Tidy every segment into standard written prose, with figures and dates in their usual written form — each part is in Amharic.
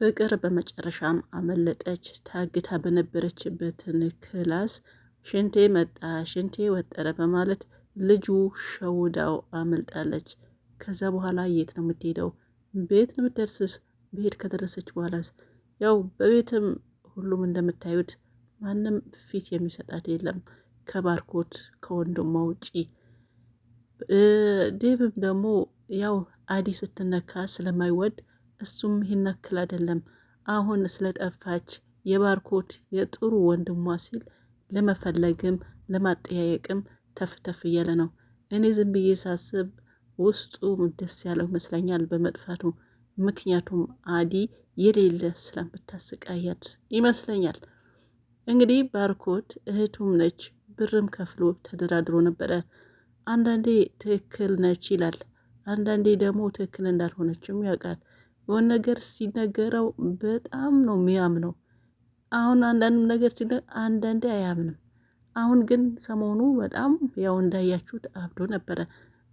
ፍቅር በመጨረሻም አመለጠች። ታግታ በነበረችበትን ክላስ ሽንቴ መጣ ሽንቴ ወጠረ በማለት ልጁ ሸውዳው አመልጣለች። ከዛ በኋላ የት ነው የምትሄደው? ቤት ነው የምትደርስስ? ቤት ከደረሰች በኋላስ ያው በቤትም ሁሉም እንደምታዩት ማንም ፊት የሚሰጣት የለም ከባርኮት ከወንድሟ ውጪ። ዴቭም ደግሞ ያው አዲ ስትነካ ስለማይወድ እሱም ይህን ያክል አይደለም። አሁን ስለጠፋች የባርኮት የጥሩ ወንድሟ ሲል ለመፈለግም ለማጠያየቅም ተፍተፍ እያለ ነው። እኔ ዝም ብዬ ሳስብ ውስጡ ደስ ያለው ይመስለኛል በመጥፋቱ። ምክንያቱም አዲ የሌለ ስለምታስቃያት ይመስለኛል። እንግዲህ ባርኮት እህቱም ነች፣ ብርም ከፍሎ ተደራድሮ ነበረ። አንዳንዴ ትክክል ነች ይላል፣ አንዳንዴ ደግሞ ትክክል እንዳልሆነችም ያውቃል። የሆነ ነገር ሲነገረው በጣም ነው የሚያምነው። አሁን አንዳንድ ነገር አንዳንዴ አያምንም። አሁን ግን ሰሞኑ በጣም ያው እንዳያችሁት አብዶ ነበረ።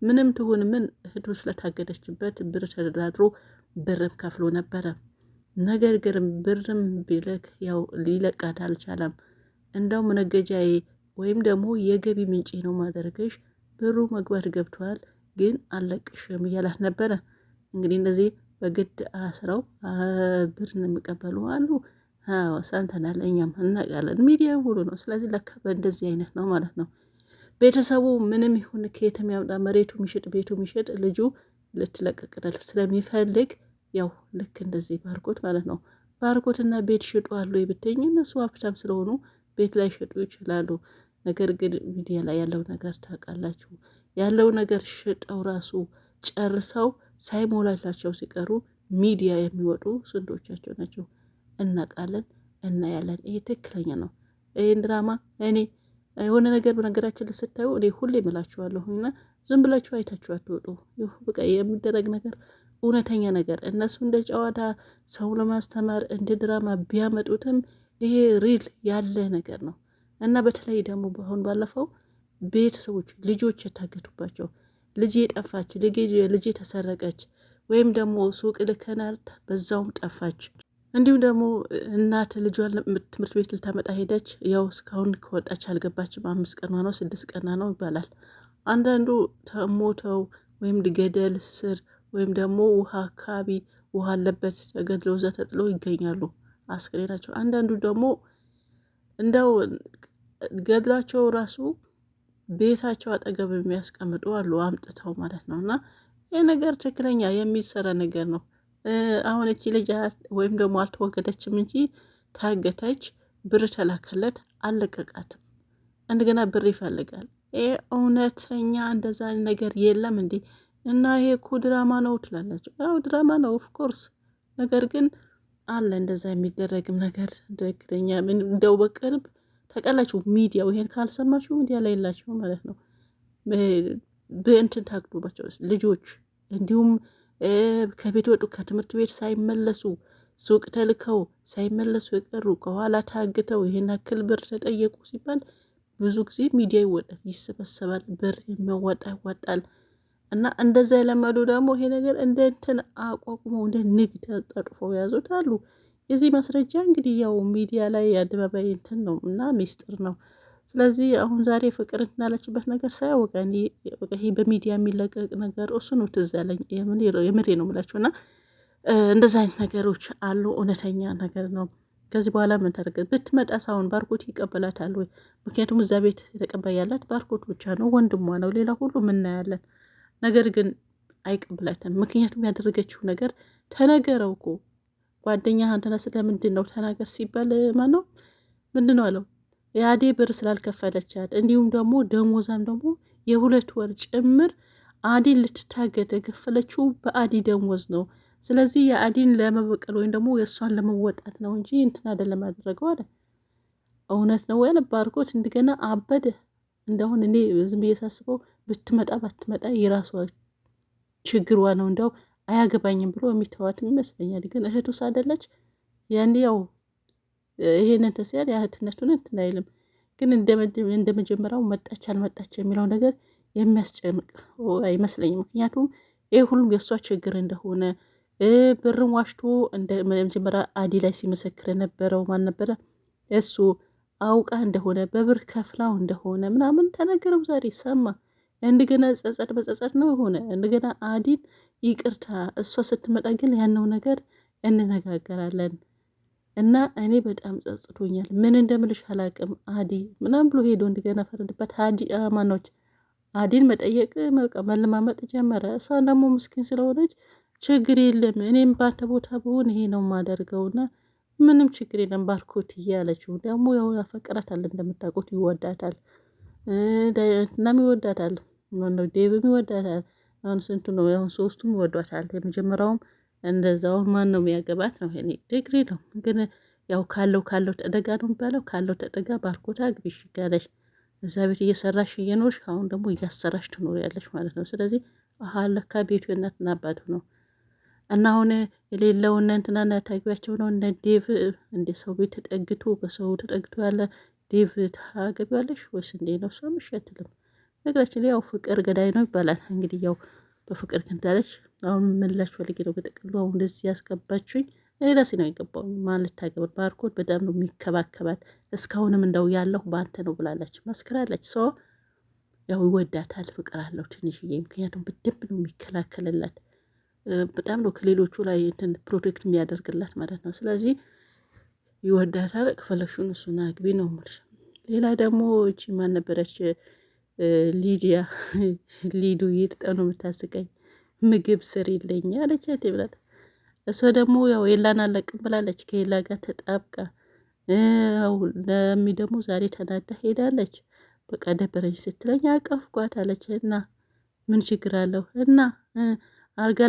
ምንም ትሁን ምን እህቱ ስለታገደችበት ብር ተደራድሮ ብርም ከፍሎ ነበረ። ነገር ግን ብርም ቢልክ ያው ሊለቃት አልቻለም። እንደውም ነገጃዬ ወይም ደግሞ የገቢ ምንጭ ነው ማደረገሽ፣ ብሩ መግባት ገብቷል ግን አለቅሽም እያላት ነበረ። እንግዲህ እንደዚህ በግድ አስረው ብር የሚቀበሉ አሉ። ሰምተናል፣ እኛም እናውቃለን፣ ሚዲያ ሁሉ ነው። ስለዚህ ለካ በእንደዚህ አይነት ነው ማለት ነው። ቤተሰቡ ምንም ይሁን ከየትም ያምጣ፣ መሬቱ ሚሽጥ ቤቱ ሚሽጥ ልጁ ልትለቀቅለት ስለሚፈልግ ያው ልክ እንደዚህ ባርኮት ማለት ነው። ባርኮትና ቤት ሽጡ አሉ ብትኝ እነሱ ሀብታም ስለሆኑ ቤት ላይ ሽጡ ይችላሉ። ነገር ግን ሚዲያ ላይ ያለው ነገር ታውቃላችሁ። ያለው ነገር ሽጠው ራሱ ጨርሰው ሳይሞላላቸው ሲቀሩ ሚዲያ የሚወጡ ስንቶቻቸው ናቸው? እናውቃለን፣ እናያለን። ይሄ ትክክለኛ ነው። ይህን ድራማ እኔ የሆነ ነገር በነገራችን ላይ ስታዩ እኔ ሁሌ እምላችኋለሁና ዝም ብላችሁ አይታችሁ አትወጡ። በቃ የሚደረግ ነገር እውነተኛ ነገር እነሱ እንደ ጨዋታ ሰው ለማስተማር እንደ ድራማ ቢያመጡትም ይሄ ሪል ያለ ነገር ነው እና በተለይ ደግሞ አሁን ባለፈው ቤተሰቦች ልጆች የታገቱባቸው ልጅ ጠፋች፣ ልጅ ተሰረቀች፣ ወይም ደግሞ ሱቅ ልከናል በዛውም ጠፋች። እንዲሁም ደግሞ እናት ልጇን ትምህርት ቤት ልታመጣ ሄደች፣ ያው እስካሁን ከወጣች አልገባችም፣ 5 ቀኗ ነው 6 ቀኗ ነው ይባላል። አንዳንዱ ተሞተው ወይም ገደል ስር ወይም ደግሞ ውሃ አካባቢ ውሃ አለበት ተገድለው እዛ ተጥለው ይገኛሉ አስክሬናቸው። አንዳንዱ ደግሞ እንደው ገድላቸው ራሱ ቤታቸው አጠገብ የሚያስቀምጡ አሉ አምጥተው ማለት ነው። እና ይህ ነገር ትክክለኛ የሚሰራ ነገር ነው። አሁን እቺ ልጅ ወይም ደግሞ አልተወገደችም እንጂ ታገተች፣ ብር ተላከለት፣ አልለቀቃትም። እንደገና ብር ይፈልጋል። ይሄ እውነተኛ እንደዛ ነገር የለም እንዴ? እና ይሄ እኮ ድራማ ነው ትላላችሁ። ያው ድራማ ነው ኦፍኮርስ። ነገር ግን አለ እንደዛ የሚደረግም ነገር ትክክለኛ እንደው በቅርብ ታውቃላችሁ። ሚዲያው ይሄን ካልሰማችሁ ሚዲያ ላይ የላችሁ ማለት ነው። በእንትን ታግዶባቸው ልጆች እንዲሁም ከቤት ወጡ ከትምህርት ቤት ሳይመለሱ ሱቅ ተልከው ሳይመለሱ የቀሩ ከኋላ ታግተው ይሄን ያክል ብር ተጠየቁ ሲባል ብዙ ጊዜ ሚዲያ ይወጣል፣ ይሰበሰባል፣ ብር የሚያዋጣ ያዋጣል። እና እንደዛ የለመዱ ደግሞ ይሄ ነገር እንደ እንትን አቋቁመው እንደ ንግድ ጠጥፈው ያዙት አሉ። የዚህ ማስረጃ እንግዲህ ያው ሚዲያ ላይ የአደባባይ እንትን ነው እና ሚስጥር ነው። ስለዚህ አሁን ዛሬ ፍቅር እንትናለችበት ነገር ሳያወቀ ይሄ በሚዲያ የሚለቀቅ ነገር እሱ ነው ትዝ ያለኝ። የምሬ ነው የምላችሁ። እና እንደዚ አይነት ነገሮች አሉ። እውነተኛ ነገር ነው። ከዚህ በኋላ ምን ታደርገ ብትመጣ ሳሁን ባርኮት ይቀበላታል ወይ? ምክንያቱም እዛ ቤት ተቀባይ ያላት ባርኮት ብቻ ነው፣ ወንድሟ ነው። ሌላ ሁሉ ምናያለን። ነገር ግን አይቀበላትም። ምክንያቱም ያደረገችው ነገር ተነገረው እኮ ጓደኛ አንተና ስለምንድን ነው ተናገር ሲባል ማን ነው ምንድን ነው አለው? የአዴ ብር ስላልከፈለቻት እንዲሁም ደግሞ ደሞዛም ደግሞ የ2 ወር ጭምር አዲን ልትታገድ የከፈለችው በአዲ ደሞዝ ነው። ስለዚህ የአዲን ለመበቀል ወይም ደግሞ የእሷን ለመወጣት ነው እንጂ እንትን አይደለም ያደረገው አለ። እውነት ነው ያለ ባርኮት እንደገና አበደ። እንደሁን እኔ ዝም ብዬ ሳስበው ብትመጣ ባትመጣ የራሷ ችግሯ ነው፣ እንደው አያገባኝም ብሎ የሚተዋትም ይመስለኛል። ግን እህቱስ አይደለች ያኔ ያው ይሄንን ተሲያል የእህትነቱን እንትን አይልም። ግን እንደመጀመሪያው መጣች አልመጣች የሚለው ነገር የሚያስጨንቅ አይመስለኝም። ምክንያቱም ይሄ ሁሉም የእሷ ችግር እንደሆነ ብርን ዋሽቶ እንደ መጀመሪያ አዲ ላይ ሲመሰክር የነበረው ማን ነበረ? እሱ አውቃ እንደሆነ በብር ከፍላው እንደሆነ ምናምን ተነገረው። ዛሬ ሰማ። እንደገና ጸጸት በጸጸት ነው የሆነ። እንደገና አዲን ይቅርታ እሷ ስትመጣ ግን ያነው ነገር እንነጋገራለን እና እኔ በጣም ጸጽቶኛል። ምን እንደምልሽ አላቅም አዲ ምናምን ብሎ ሄዶ እንደገና ፈረድበት። አዲ ማኖች አዲን መጠየቅ መለማመጥ ጀመረ። እሷ ደግሞ ምስኪን ስለሆነች ችግር የለም እኔም ባንተ ቦታ ብሆን ይሄ ነው የማደርገውና ምንም ችግር የለም ባርኮት እያለችው ደግሞ ያው ያፈቅራታል፣ እንደምታውቁት ይወዳታል፣ እናም ይወዳታል፣ ዴቭም ይወዳታል። አሁን ስንቱ ነው? አሁን ሶስቱም ይወዷታል። የመጀመሪያውም እንደዛው ማን ነው የሚያገባት ነው? እኔ ዲግሪ ነው ግን ያው ካለው ተጠጋ ነው የሚባለው። ካለው ተጠጋ ባርኮታ ግቢሽ ጋለሽ እዛ ቤት እየሰራሽ እየኖርሽ አሁን ደግሞ እያሰራሽ ትኖሪያለሽ ማለት ነው። ስለዚህ ለካ ቤቱ የእናትና አባቱ ነው። እና አሁን የሌለውን እንትና ታግቢያቸው ነው እነ ዴቭ እንደ ሰው ቤት ተጠግቶ ከሰው ተጠግቶ ያለ ዴቭ ታገቢያለሽ ወይስ እንዴ ነው? እሷ ምሽ አትልም። ነገራችን ላይ ያው ፍቅር ገዳይ ነው ይባላል። እንግዲህ ያው በፍቅር ክንታለች። አሁን ምላሽ ፈልጌ ነው በጠቅሉ አሁን እንደዚህ ያስገባችሁኝ። እኔ ራሴ ነው የገባው ማለት ታገባ። ባርኮት በጣም ነው የሚከባከባት። እስካሁንም እንደው ያለሁ በአንተ ነው ብላለች፣ መስክራለች። ሰው ያው ይወዳታል፣ ፍቅር አለው ትንሽዬ። ምክንያቱም በደንብ ነው የሚከላከልላት። በጣም ነው ከሌሎቹ ላይ እንትን ፕሮቴክት የሚያደርግላት ማለት ነው። ስለዚህ ይወዳታል። ከፈለግሽውን እሱን አግቢ ነው የምልሽ። ሌላ ደግሞ እቺ ማን ነበረች? ሊዲያ ሊዱ ይርጠው ነው የምታስቀኝ። ምግብ ስሪልኝ አለቻት ይብላል። እሷ ደግሞ ያው የላን አለቅም ብላለች። ከየላ ጋር ተጣብቃ ለሚ ደግሞ ዛሬ ተናዳ ሄዳለች። በቃ ደበረኝ ስትለኝ አቀፍኳት አለች። እና ምን ችግር አለው? እና አልጋ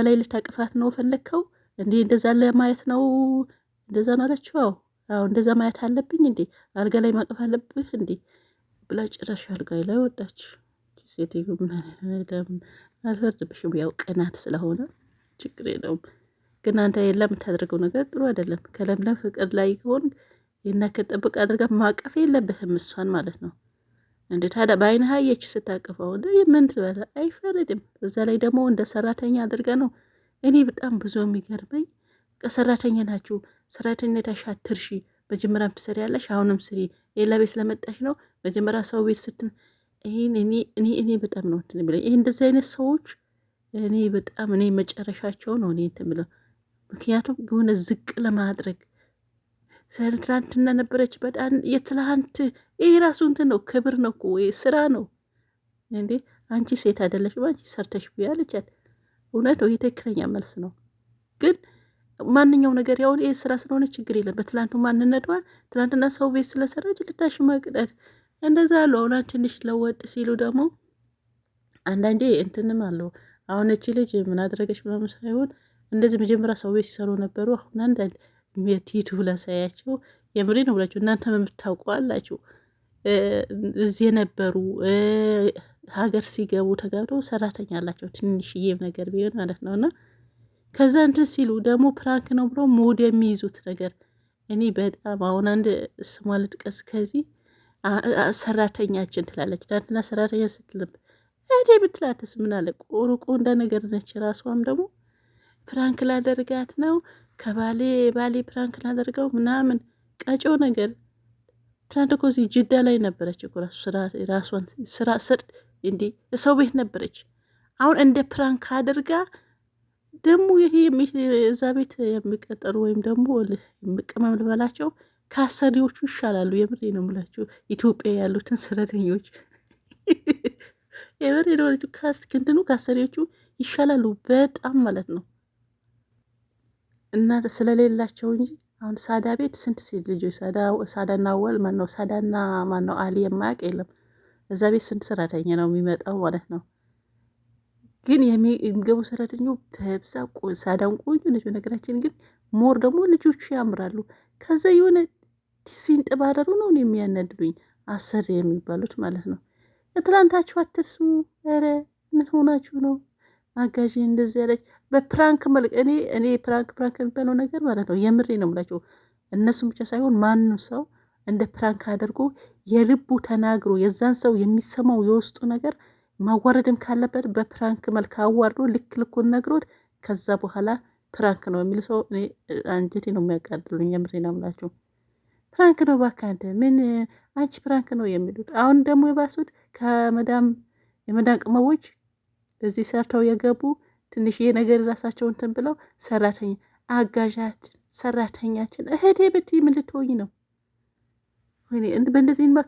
ላይ ልታቅፋት ነው ፈለግከው እንዴ? እንደዛ ለማየት ነው እንደዛ ነው አለችው። አዎ እንደዛ ማየት አለብኝ እንዴ? አልጋ ላይ ማቀፍ አለብህ እንዴ ብላ ጭራሽ አልጋ ላይ ወጣች። ሴትዮ ምን አልፈርድብሽም፣ ያው ቅናት ስለሆነ ችግር የለውም። ግን አንተ የለም የምታደርገው ነገር ጥሩ አይደለም። ከለምለም ፍቅር ላይ ከሆን ይናከል ጠብቅ አድርጋ ማቀፍ የለብህም እሷን ማለት ነው። እንዴ ታዲያ በአይንህ አየች ስታቅፈው ምን ትበላ? አይፈረድም። በዛ ላይ ደግሞ እንደ ሰራተኛ አድርገ ነው። እኔ በጣም ብዙ የሚገርመኝ ሰራተኛ ናችሁ፣ ሰራተኝነትሽ አትርሺ። መጀመሪያም ትሰሪያለሽ፣ አሁንም ስሪ። ሌላ ቤት ስለመጣሽ ነው መጀመሪያ ሰው ቤት ስትን እኔ በጣም ነው እንትን ብለኝ። ይህ እንደዚህ አይነት ሰዎች እኔ በጣም እኔ መጨረሻቸው ነው እኔ እንትን ብለው። ምክንያቱም የሆነ ዝቅ ለማድረግ ትናንትና ነበረች በጣም የትላንት ይሄ ራሱ እንትን ነው፣ ክብር ነው እኮ ስራ ነው እንዴ። አንቺ ሴት አይደለሽም አንቺ ሰርተሽ ቢያለቻት እውነት ነው፣ ትክክለኛ መልስ ነው። ግን ማንኛው ነገር ያሁን ይህ ስራ ስለሆነ ችግር የለም። በትላንቱ ማንነቷ ትላንትና ሰው ቤት ስለሰራች ልታሽማቅዳት እንደዛ አሉ። አሁን ትንሽ ለወጥ ሲሉ ደግሞ አንዳንዴ እንትንም አለው። አሁን እቺ ልጅ ምን አደረገች ምናምን ሳይሆን እንደዚህ መጀመሪያ ሰው ቤት ሲሰሩ ነበሩ። አሁን አንዳንድ ቲቱ ለሳያቸው የምሬ ነው ብላችሁ እናንተ የምታውቁ አላችሁ። እዚህ የነበሩ ሀገር ሲገቡ ተጋብተው ሰራተኛ አላቸው፣ ትንሽዬም ነገር ቢሆን ማለት ነው። እና ከዛ እንትን ሲሉ ደግሞ ፕራንክ ነው ብሎ ሞድ የሚይዙት ነገር እኔ በጣም አሁን አንድ ስሟ ልጥቀስ። ከዚህ ሰራተኛችን ትላለች። ትናንትና ሰራተኛ ስትልብ እቴ ብትላትስ ምን አለ? ቁርቁ እንደ ነገር ነች። ራሷም ደግሞ ፕራንክ ላደርጋት ነው ከባሌ ፕራንክ ላደርገው ምናምን ቀጮ ነገር። ትናንት እኮ እዚህ ጅዳ ላይ ነበረች እኮ ራሷን ስራ ስር እንዲህ ሰው ቤት ነበረች። አሁን እንደ ፕራንክ አድርጋ ደግሞ ይሄ እዛ ቤት የሚቀጠሩ ወይም ደግሞ ቅመም ልበላቸው ከአሰሪዎቹ ይሻላሉ። የምሬ ነው የምላቸው ኢትዮጵያ ያሉትን ሰራተኞች የምሬ ነው እንትኑ ከአሰሪዎቹ ይሻላሉ በጣም ማለት ነው። እና ስለሌላቸው እንጂ አሁን ሳዳ ቤት ስንት ሴት ልጆች ሳዳና ወል ማነው ሳዳና ማነው አሊ የማያውቅ የለም። እዛ ቤት ስንት ሰራተኛ ነው የሚመጣው ማለት ነው። ግን የሚገቡ ሰራተኞች በብዛ ሳዳን ቆንጆ ነች በነገራችን። ግን ሞር ደግሞ ልጆቹ ያምራሉ። ከዛ የሆነ ሲንጠባረሩ ነው የሚያናድዱኝ አሰሪ የሚባሉት ማለት ነው። ትላንታችሁ አትርሱ። ኧረ ምን ሆናችሁ ነው? አጋዥ እንደዚህ ያለች በፕራንክ መልክ እኔ ፕራንክ የሚባለው ነገር ማለት ነው። የምሬ ነው የምላቸው። እነሱም ብቻ ሳይሆን ማንም ሰው እንደ ፕራንክ አድርጎ የልቡ ተናግሮ የዛን ሰው የሚሰማው የውስጡ ነገር ማዋረድም ካለበት በፕራንክ መልክ አዋርዶ ልክ ልኩን ነግሮት ከዛ በኋላ ፕራንክ ነው የሚል ሰው እኔ አንጀቴ ነው የሚያቃጥሉኝ። የምሬ ነው የምላችሁ። ፕራንክ ነው እባክህ አንተ ምን አንቺ ፕራንክ ነው የሚሉት። አሁን ደግሞ የባሱት የመዳን ቅመሞች እዚህ ሰርተው የገቡ ትንሽዬ ነገር ራሳቸው እንትን ብለው አጋዣችን ሰራተኛችን እህቴ ብትይ ምን ልትሆኝ ነው? ወይኔ በእንደዚህማ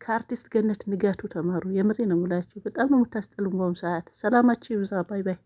ከአርቲስት ገነት ንጋቱ ተማሩ። የምሬ ነው የምላችሁ። በጣም ነው የምታስጠሉ በአሁኑ ሰዓት። ሰላማችሁ ይብዛ። ባይ ባይ